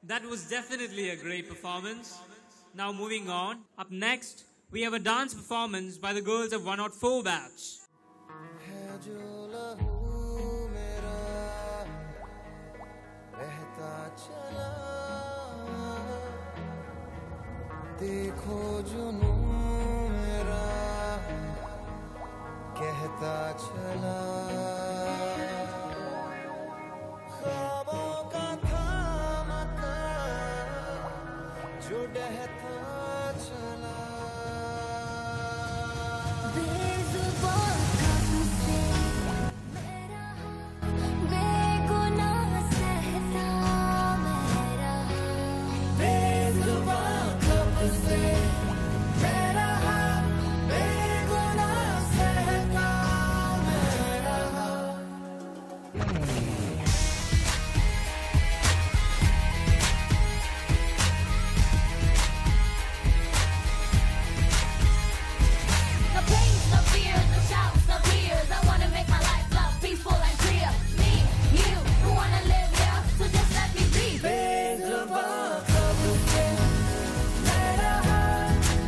That was definitely a great performance. Now moving on. Up next, we have a dance performance by the girls of 104 batch. देखो जुनू मेरा कहता चला ख्वाबों का थामता जो डहता चला बेजुबान कब से मेरा बेगुनाह सहता मेरा बेजुबान कब से मेरा बेगुनाह सहता मेरा No pains, no fears, no shouts, no tears. I wanna make my life love peaceful and clear. Me, you, who wanna live here, so just let me be. बेजुबान कब से मेरा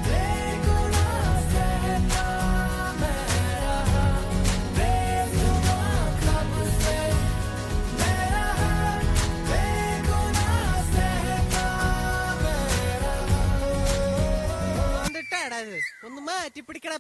बेगुनाह सहता मेरा बेजुबान कब से मेरा बेगुनाह सहता मेरा வந்துட்டாடா இது ஒன்னு மாറ്റി பிடிக்கடா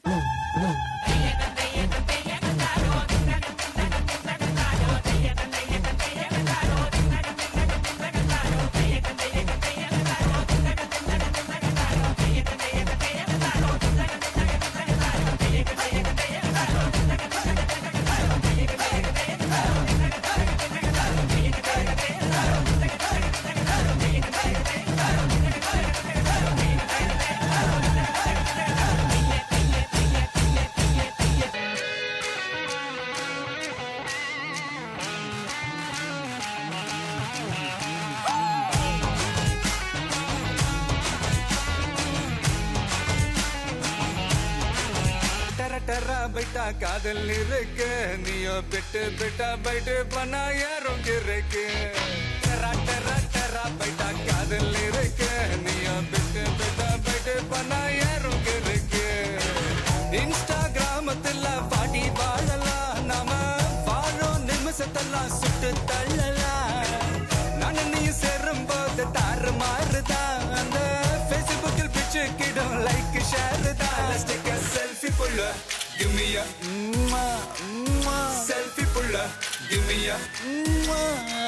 டர டர பைட்டா காதல் இருக்கு நீயோ பெட்டு பெட்டா பைட்டு பண்ணா யாரும் இருக்கு டர டர டர பைட்டா காதல் இருக்கு நீயோ பெட்டு பெட்டா பைட்டு பண்ணா யாரும் இருக்கு இன்ஸ்டாகிராமத்துல பாடி வாழலாம் நாம வாழும் நிமிஷத்தெல்லாம் சுட்டு தள்ளலாம் நான் நீ சேரும் போது தாறு மாறுதான் அந்த ஃபேஸ்புக்கில் பிச்சு கிடும் லைக் ஷேர் தான் Let's take a selfie puller give me a selfie puller give me a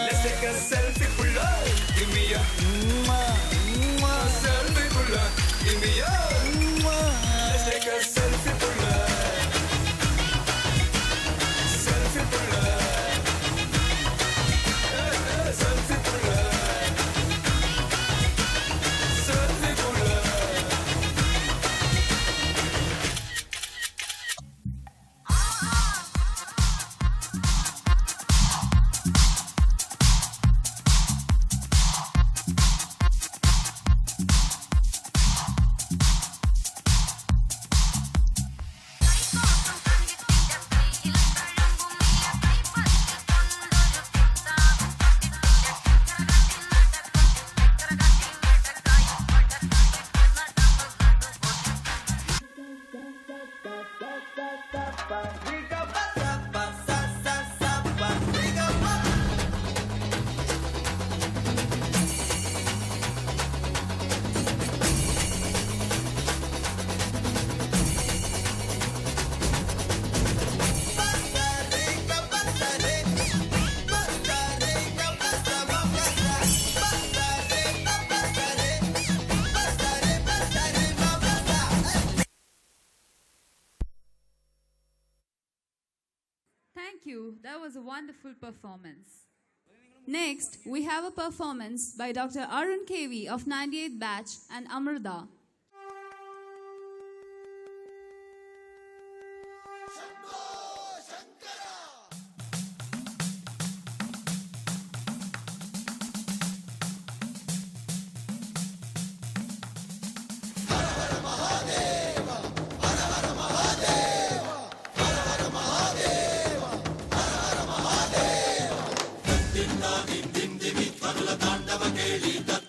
Let's take a selfie puller give me a selfie puller give me a Let's take a selfie puller selfie puller selfie puller selfie puller Thank you. That was a wonderful performance. Next, we have a performance by Dr. Arun KV of 98th Batch and Amrita. din din din din din din din din din din din din din din din din din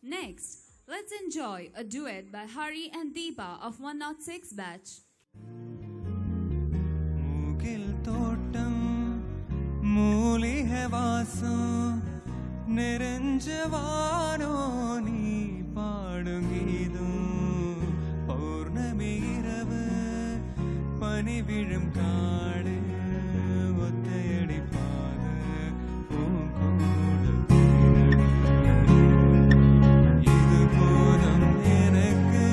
Next, let's enjoy a duet by Hari and Deepa of 106 batch. மூகில் தோட்டம் மூலிகை வாசம் நிறைஞ்சவானோ நீ பாடும் கீதம் பௌர்ணமி இரவு பனி விழும் காடு ஒத்தையடி பாத பூங்கோடு இது போதும் எனக்கு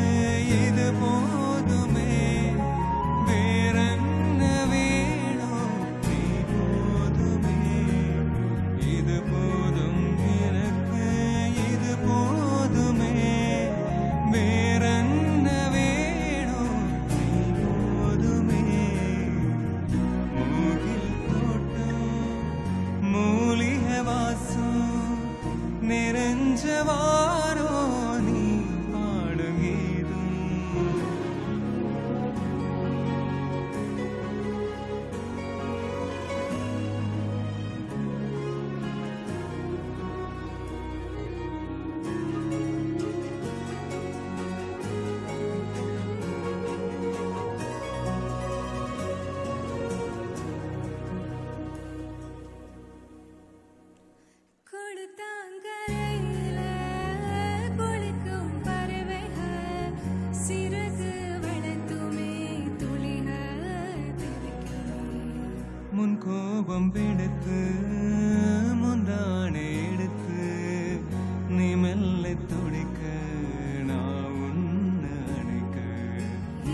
இது போதுமே வேறென்ன வேணும் நீ போதுமே இது போதும் எனக்கு இது போதுமே வேறென்ன வேணும் நீ போதுமே மூகில் தோட்டம் மூலிகை வாசம் நிறைஞ்சவாரோ நீ பாடும் கீதம் கொடுத்தாங்கரையில குளிக்கும் பறவைகள் சிறகு வளர்த்துமே துளிகள் தெரிக்குமே முன் கோபம் பிடித்து முந்தானே எடுத்து நீ மெல்ல துடிக்க நான் உன்னை அணைக்க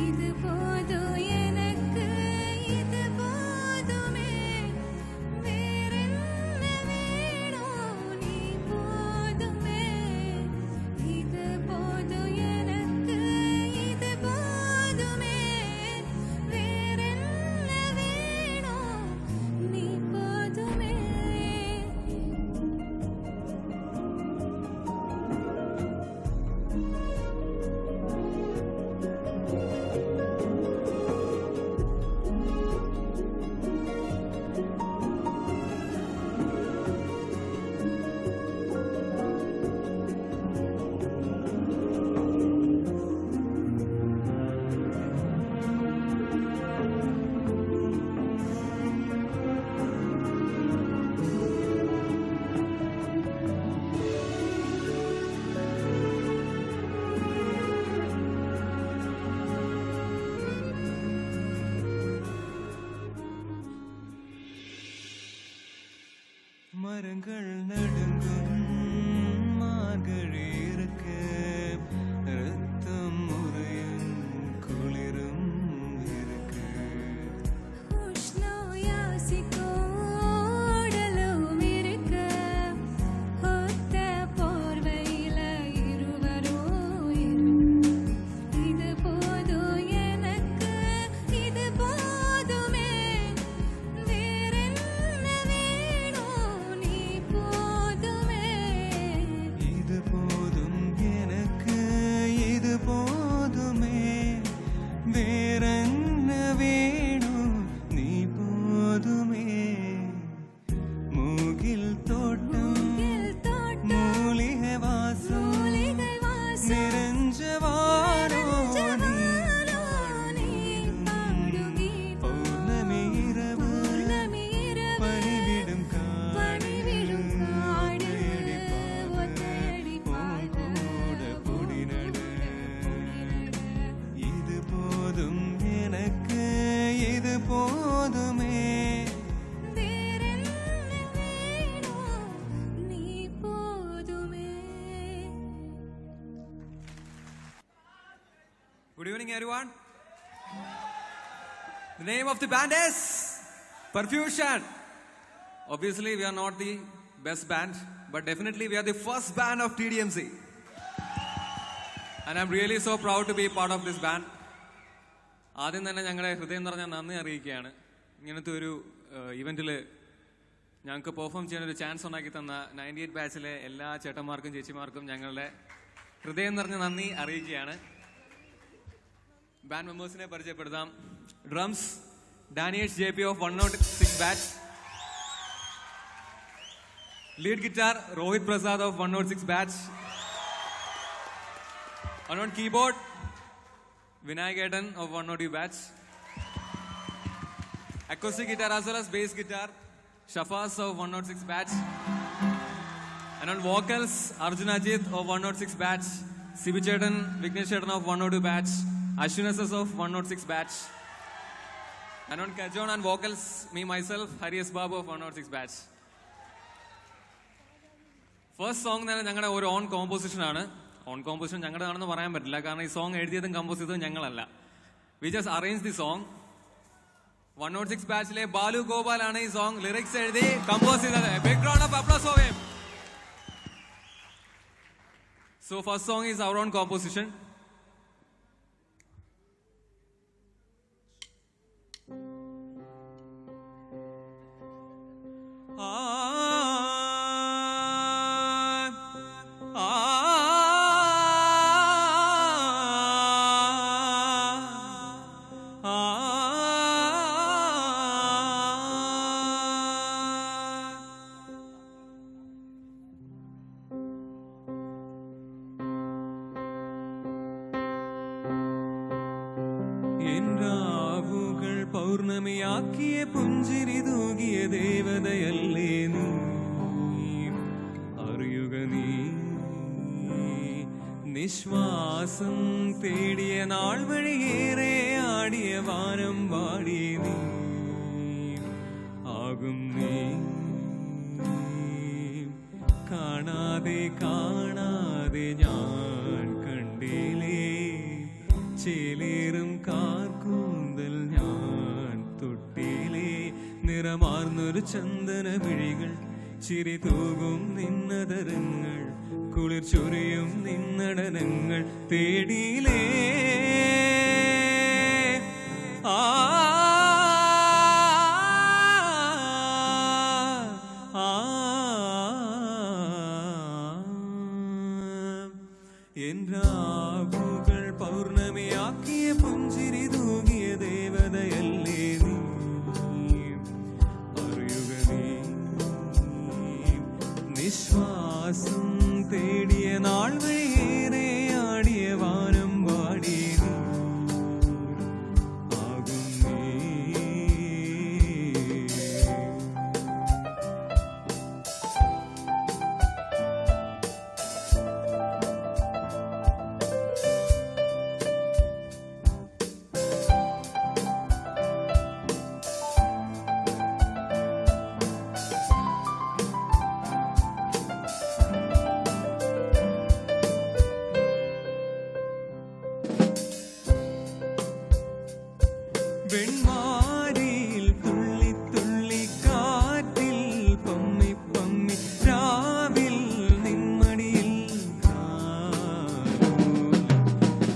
இது போதும் எனக்கு இது போதுமே வேறென்ன வேணும் நீ போதுமே இது போதும் எனக்கு இது போதுமே வேறென்ன வேணும் நீ போதுமே மரங்கள் நடுங்கும் மார்கழி இருக்கு ரத்தம் உறையும் குளிரும் இருக்கு உஷ்ணம் யாசிக்கும் உடலும் இருக்க ஒத்த போர்வையில இருவரும் இருக்க இது போதும் எனக்கு இது போதுமே வேறென்ன வேணும் நீ போதுமே Good evening, everyone. The name of the band is Perfusion. Obviously, we are not the best band, but definitely we are the first band of TDMC. And I'm really so proud to be part of this band. ആദ്യം തന്നെ ഞങ്ങളുടെ ഹൃദയം നിറഞ്ഞ നന്ദി അറിയിക്കുകയാണ്. ഇങ്ങനത്തെ ഒരു ഇവൻറ്റിൽ ഞങ്ങൾക്ക് പെർഫോം ചെയ്യാൻ ഒരു ചാൻസ് ഉണ്ടാക്കി തന്ന 98 ബാച്ചിലെ എല്ലാ ചേട്ടന്മാർക്കും ചേച്ചിമാർക്കും ഞങ്ങളുടെ ഹൃദയം നിറഞ്ഞ നന്ദി അറിയിക്കുകയാണ്. ബാൻഡ് മെമ്പേഴ്സിനെ പരിചയപ്പെടുത്താം. Drums Daniyesh JP of 106 batch. Lead guitar Rohit Prasad of 106 batch. And on keyboard Vinayak Etan of 102 batch. Acoustic guitar as well as bass guitar Shafaz of 106 batch. And on vocals Arjun Ajit of 106 batch. Sibi Chetan, Vignesh Chetan of 102 batch. Ashwin SS of 106 batch. And on cajon and vocals me myself Hari S Babu of 106 batch. First song തന്നെ ഞങ്ങളുടെ ഒരു own composition ആണ്. Own composition ഞങ്ങളുടെയാണെന്ന് പറയാൻ പറ്റില്ല, കാരണം ഈ song എഴുതിയതും കമ്പോസ് ചെയ്തതും ഞങ്ങളല്ല. We just arrange the song. 106 ബാച്ചിലെ ബാലു ഗോപാൽ ആണ് ഈ സോങ് ലിറിക്സ് എഴുതി കമ്പോസ് ചെയ്തത്. Big round of applause for him. So first song is our own composition. പൗർണമിയാക്കിയ പുഞ്ചിരി തൂകിയ ദേവതയല്ലേ നീ, അറിയുക നീ നിശ്വാസം തേടിയ നാൾ വഴിയേറെ ആടിയ വാനം വാടി നീ ആകും നീ. കാണാതെ കാണാതെ ഞാൻ കണ്ടില്ലേ ചേലേറും കാർക്കൂന്തൽ ഞാൻ തൊട്ടിലേ. നിറമാർന്നൊരു ചന്ദന മിഴികൾ ചിരി തൂകും നിന്നതരങ്ങൾ കുളിർ ചൊരിയും നിന്നടനങ്ങൾ തേടിയിലേ. രാവുകൾ പൗർണമിയാക്കിയ പുഞ്ചിരി തൂകിയ ദേവതയല്ലേ നീ, അറിയുക നീ നിശ്വാസം തേടിയ നാൾ വഴിയേറെ ആടിയ വാനം വാടി നീ ആകും നീ. വെൺമാരിയിൽ തുള്ളി തുള്ളി കാറ്റിൽ പമ്മി പമ്മി രാവിൽ നിന്മടിയിൽ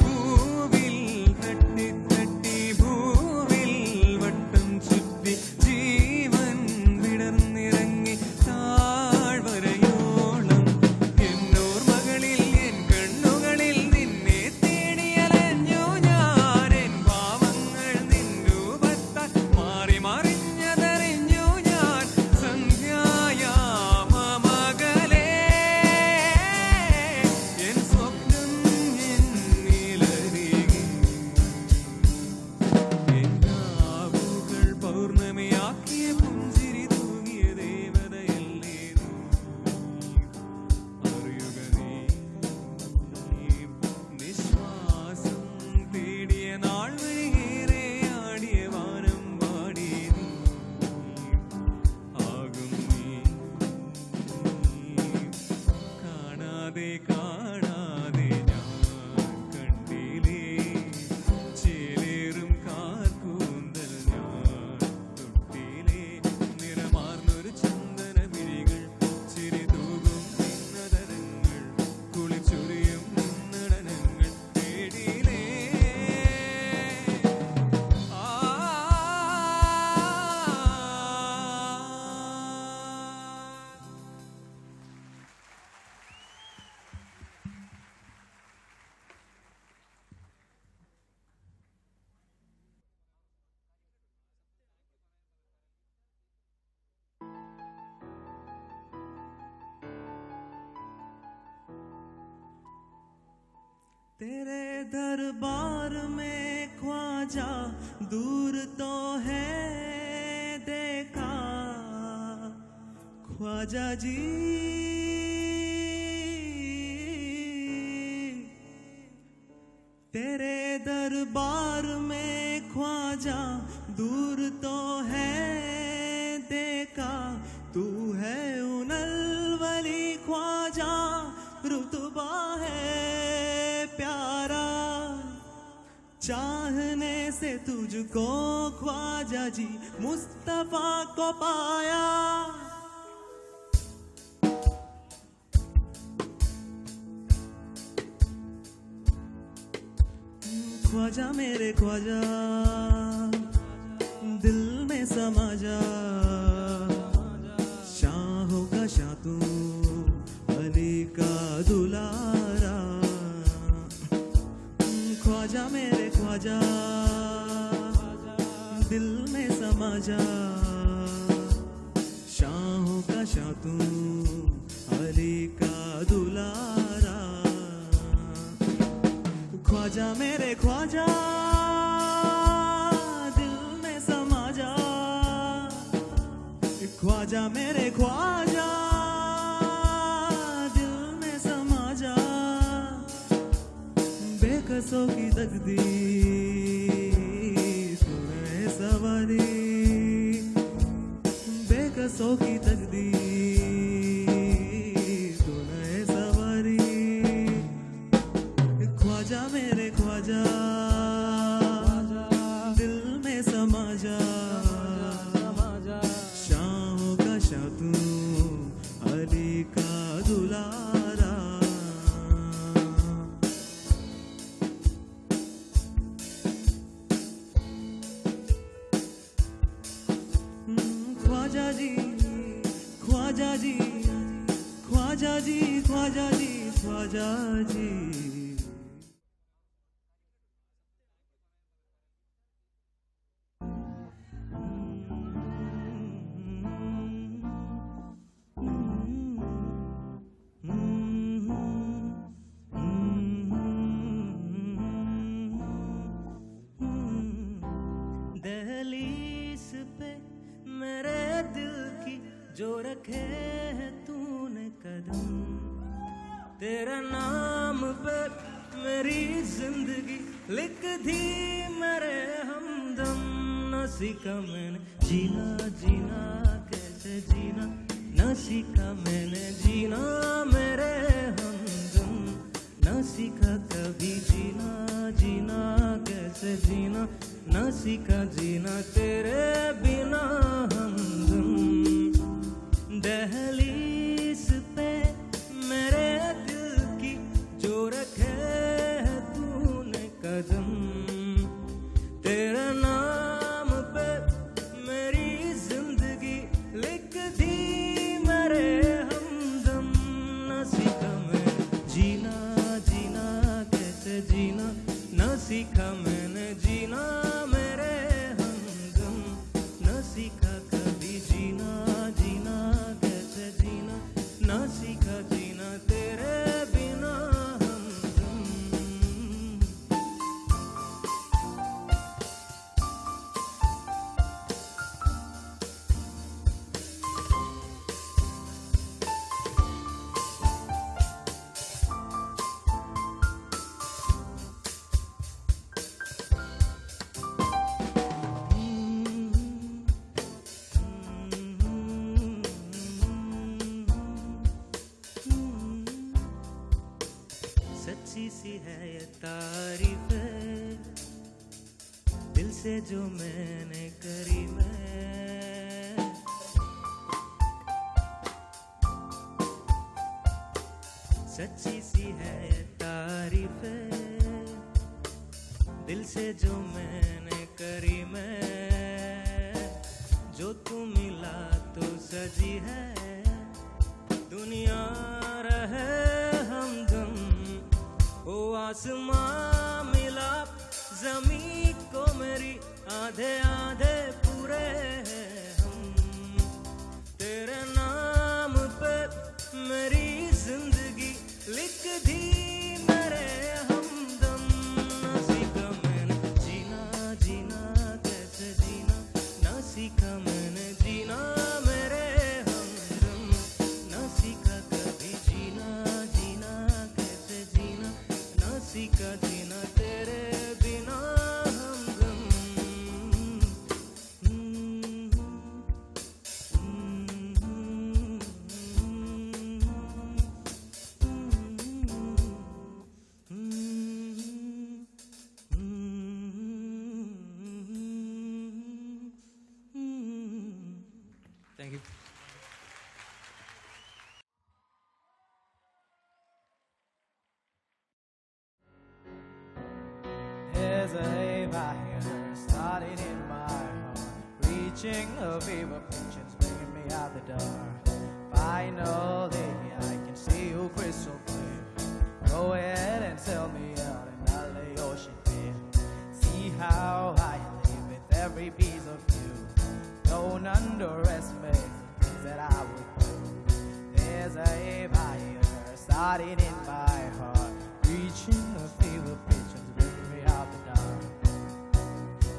പൂവിൽ തട്ടി തട്ടി ഭൂവിൽ വട്ടം ചുറ്റി ജീവൻ വിടർന്നിറങ്ങി താഴ്വരയോളം എന്നോർമകളിൽ എൻ കണ്ണുകളിൽ നിന്നെ തേടിയലഞ്ഞു ഞാൻ. എൻ ഭാവങ്ങൾ നിൻ രൂപത്താൽ മാറി മറിഞ്ഞതറിഞ്ഞു ഞാൻ. സന്ധ്യായാമമകലേ എൻ സ്വപ്നം എന്നിലരികെ. എൻ രാവുകൾ പൗർണമിയാക്കിയ പുഞ്ചിരി തൂകിയ ദേവതയല്ലേ നീ, അറിയുക നീ നിശ്വാസം തേടിയ നാൾ വഴിയേറെ ആടിയ വാനം വാടി നീ ആകും നീ. കാണാതെ കാണാതെ ഞാൻ കണ്ടില്ലേ तेरे दरबार में ख्वाजा दूर तो है देखा ख्वाजा जी तेरे दरबार में ख्वाजा दूर तो है देखा तू है उनल वली ख्वाजा रुतबा है प्यारा चाहने से तुझको ख्वाजा जी मुस्तफा को पाया ख्वाजा मेरे ख्वाजा दिल में समा जा शाहों का शाह तू अली का दुलारा ख्वाजा मेरे ख्वाजा दिल में समा जा शाहों का शाह तू अली का दुलारा ख्वाजा मेरे ख्वाजा दिल में समा जा ख्वाजा मेरे ख्वाजा दिल में समा जा बेकसों की तकदीर सुने सवारी बेकसों की तकदीर सुने सवारी ख्वाजा मेरे ख्वाजा दिल में समा जा शाहों का शाह तू अली का दुलारा ख्वाजा जी ख्वाजा जी ख्वाजा जी ख्वाजा जी ख्वाजा जी दहलीज पे मेरे दिल की जो रखे है तूने कदम तेरा नाम पे मेरी जिंदगी लिख दी मेरे हमदम न सीखा मैंने जीना जीना कैसे जीना न सीखा मैंने जीना मेरे हमदम न सीखा कभी जीना जीना कैसे जीना न सीखा जीना तेरे बिना हमदम दहलीज पे मेरे दिल की जो रखे है तूने कदम तेरा नाम पे मेरी जिंदगी लिख दी मेरे हमदम न सीखा मैं जीना जीना कैसे जीना न सीखा मैंने जीना मेरे हमदम न सीखा कभी जीना जीना कैसे जीना न सीखा जीना तेरे बिना हमदम सच्ची सी है ये तारीफ दिल से जो मैंने करी मैं सच्ची सी है ये तारीफ दिल से जो मैंने करी मैं जो तू मिला तो सजी है दुनिया रहे हमदम ओ आसमां मिला जमीन को मेरी आधे आधे पूरे हैं हम तेरे नाम पे मेरी जिंदगी लिख दी मेरे हम There's a fire starting in my heart, reaching a fever pitch and bringing me out the door. Finally, I can see you crystal clear. Go ahead and sell me out and I'll lay your shit bare. See how I live with every piece of you. Don't underestimate the things that I would do. There's a fire starting in my heart, reaching a fever pitch and bringing me out the dark.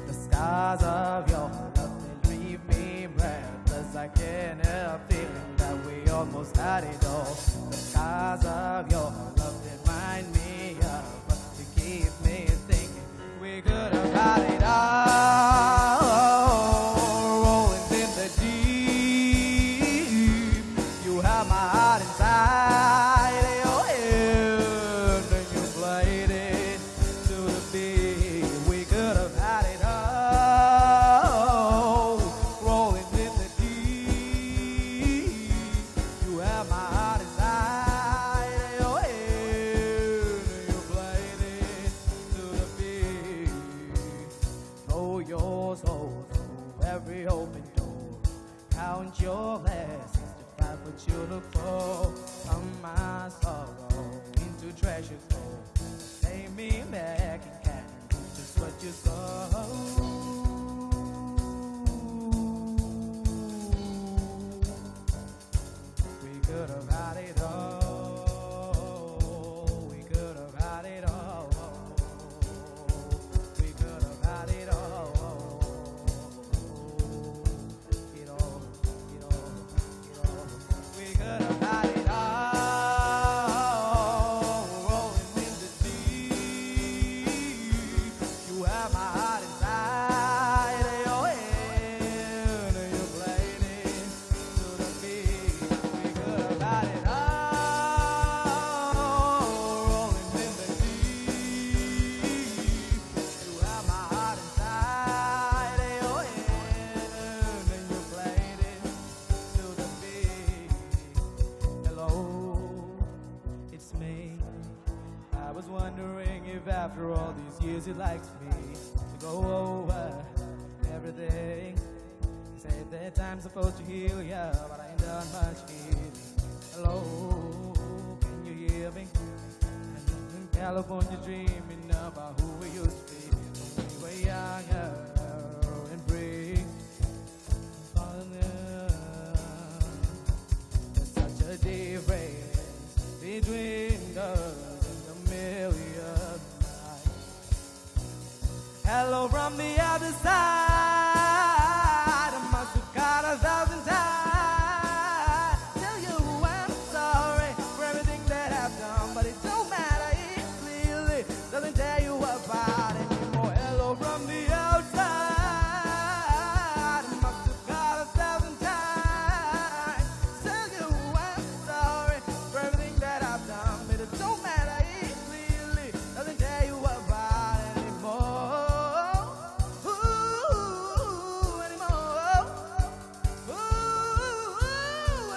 The scars of your love, they leave me breathless. I can't help feeling that we almost had it all. The scars of your love remind me of, but you keep me thinking we could have had it all. Rolling in the deep, you have my heart inside your head, and you played it to the beat. We could have had it all. Rolling in the deep, you have my heart inside your head, and you played it to the beat. Throw your soul through every open door. Count your blessings to find what you look for. Turn my sorrow into treasure gold. Pay me back in cash, just what you saw. We could have had it all. We could have had it all. We could have had it all. It all, it all, it all. We could have had it all. Rolling in the deep, you have my heart inside your head, and you played it to the beat. We could have had it all. Rolling in the deep, you have my heart inside your head, and you played it to the beat. Hello, it's me. I was wondering if after all these years you liked me to go over everything. You said that time's supposed to heal ya, but I ain't done much healing. Hello, can you hear me? I'm in California dreaming about who we used to be when we were younger and free. There's such a difference between us and a million miles. Hello from the other side. I must have got 1,000 times. Tell you I'm sorry for everything that I've done, but it don't matter. It clearly doesn't tell you about it anymore. Hello from the outside. I must have got 1,000 times. Tell you I'm sorry for everything that I've done, but it don't matter. It clearly doesn't tell you about it anymore. Ooh, anymore. Ooh,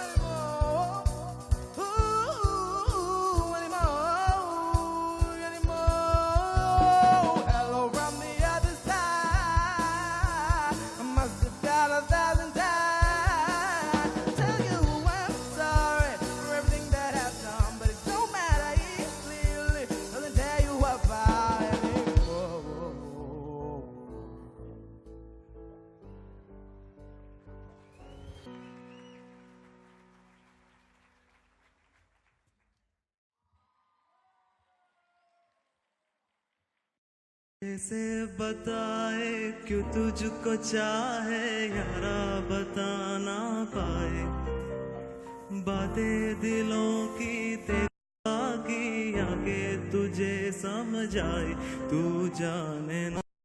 anymore. Ooh, anymore. Anymore. Hello from the other side. I must have got 1,000 times. Tell you I'm sorry for everything that I've done, but it don't matter. It clearly doesn't tell you about it anymore. कैसे बताए क्यों तुझको चाहे यारा बता ना पाए बातें दिलों की तेरी आगे तुझे समझाए तू जाने ना